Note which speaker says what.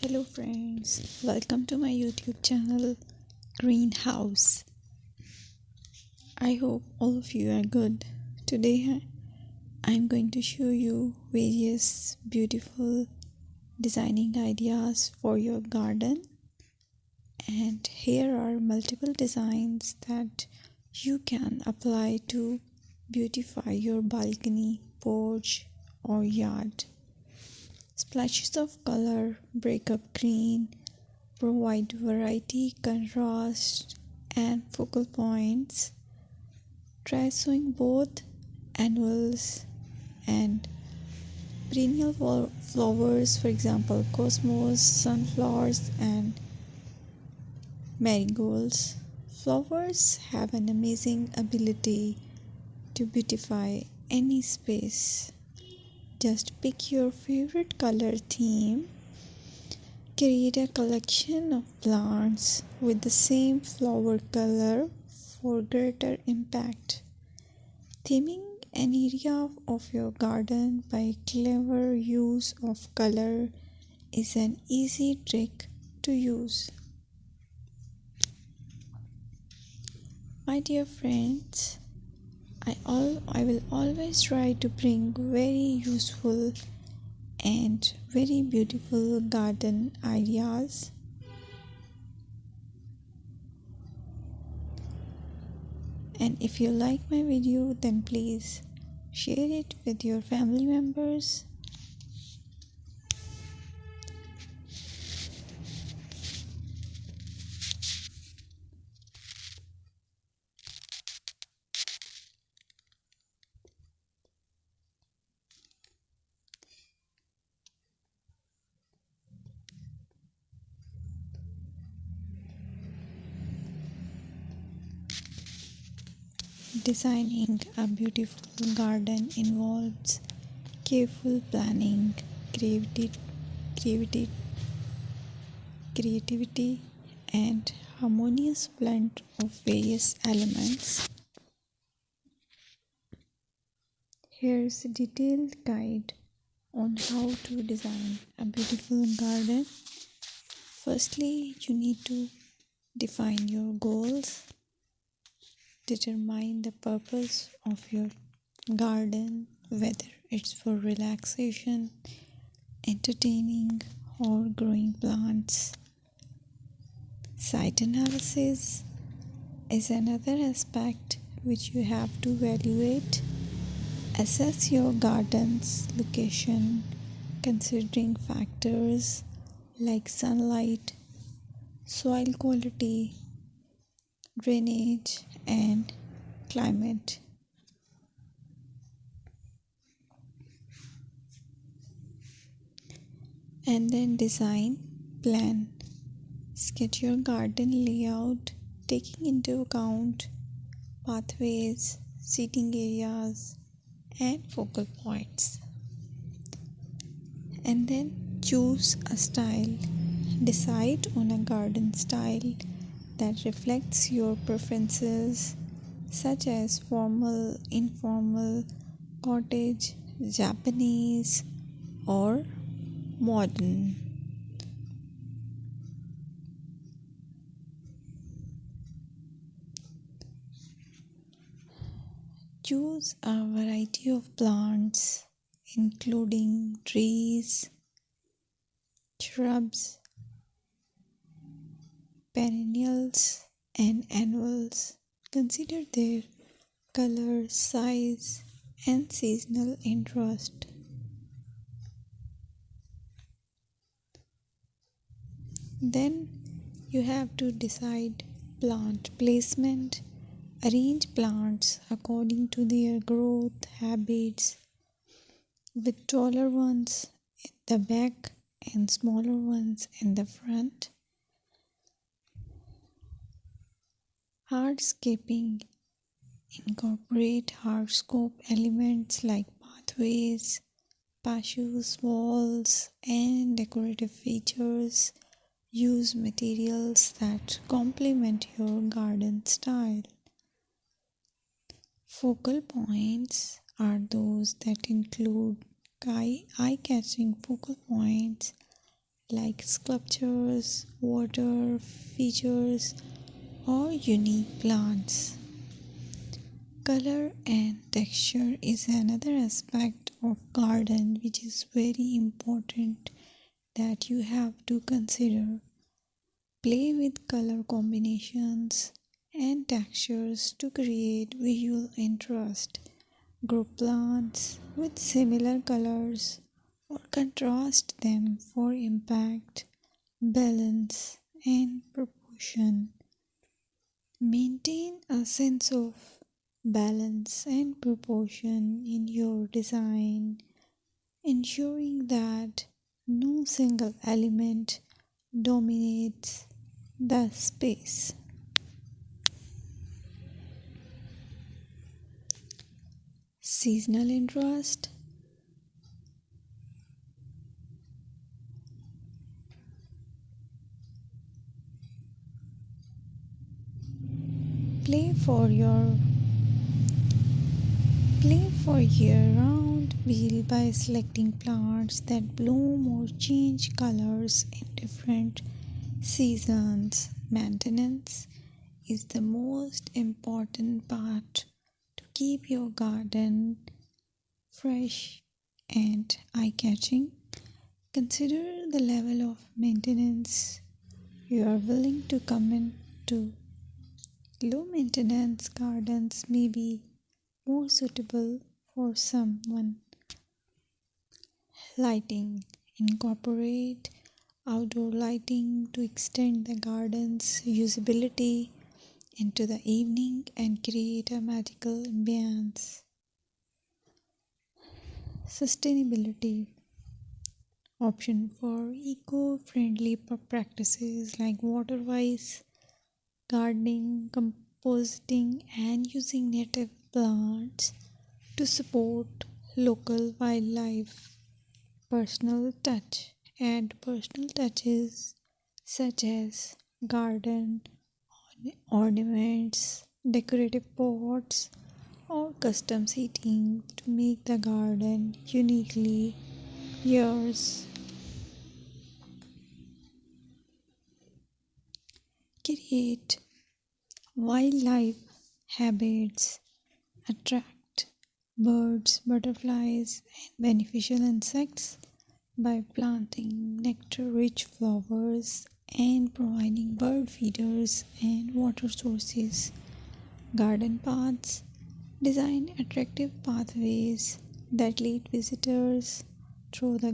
Speaker 1: Hello friends, welcome to my YouTube channel Greenhouse. I hope all of you are good. Today I'm going to show you various beautiful designing ideas for your garden, and here are multiple designs that you can apply to beautify your balcony, porch or yard. Splashes of color break up green, provide variety, contrast, and focal points. Try sowing both annuals and perennial flowers, for example, cosmos, sunflowers, and marigolds. Flowers have an amazing ability to beautify any space. Just pick your favorite color theme. Create a collection of plants with the same flower color for greater impact. Theming an area of your garden by clever use of color is an easy trick to use. My dear friends, I will always try to bring very useful and very beautiful garden ideas. And if you like my video, then please share it with your family members. Designing a beautiful garden involves careful planning, creativity, creativity, and harmonious blend of various elements. Here's a detailed guide on how to design a beautiful garden. Firstly, you need to define your goals. Determine the purpose of your garden, whether it's for relaxation, entertaining, or growing plants. Site analysis is another aspect which you have to evaluate. Assess your garden's location, considering factors like sunlight, soil quality, drainage, and climate. And then design plan. Sketch your garden layout, taking into account pathways, seating areas, and focal points. And then choose a style. Decide on a garden style that reflects your preferences, such as formal, informal, cottage, Japanese, or modern. Choose a variety of plants, including trees, shrubs, perennials, and annuals. Consider their color, size, and seasonal interest. Then you have to decide plant placement. Arrange plants according to their growth habits, with taller ones in the back and smaller ones in the front. Hardscaping. Incorporate hardscape elements like pathways, patios, walls, and decorative features. Use materials that complement your garden style. Focal points are those that include eye-catching focal points like sculptures, water features, or unique plants. Color and texture is another aspect of garden which is very important that you have to consider. Play with color combinations and textures to create visual interest. Group plants with similar colors or contrast them for impact, balance, and proportion. Maintain a sense of balance and proportion in your design, ensuring that no single element dominates the space. Seasonal interest. Play for your Play for year-round wheel by selecting plants that bloom or change colors in different seasons. Maintenance is the most important part to keep your garden fresh and eye-catching. Consider the level of maintenance you are willing to commit to. Low maintenance gardens may be more suitable for someone. Lighting. Incorporate outdoor lighting to extend the garden's usability into the evening and create a magical ambience. Sustainability. Option for eco-friendly practices like water-wise gardening, composting, and using native plants to support local wildlife. Personal touch. Add personal touches such as garden ornaments, decorative pots, or custom seating to make the garden uniquely yours. Create wildlife habits. Attract birds, butterflies, and beneficial insects by planting nectar-rich flowers and providing bird feeders and water sources. Garden paths. Design attractive pathways that lead visitors through the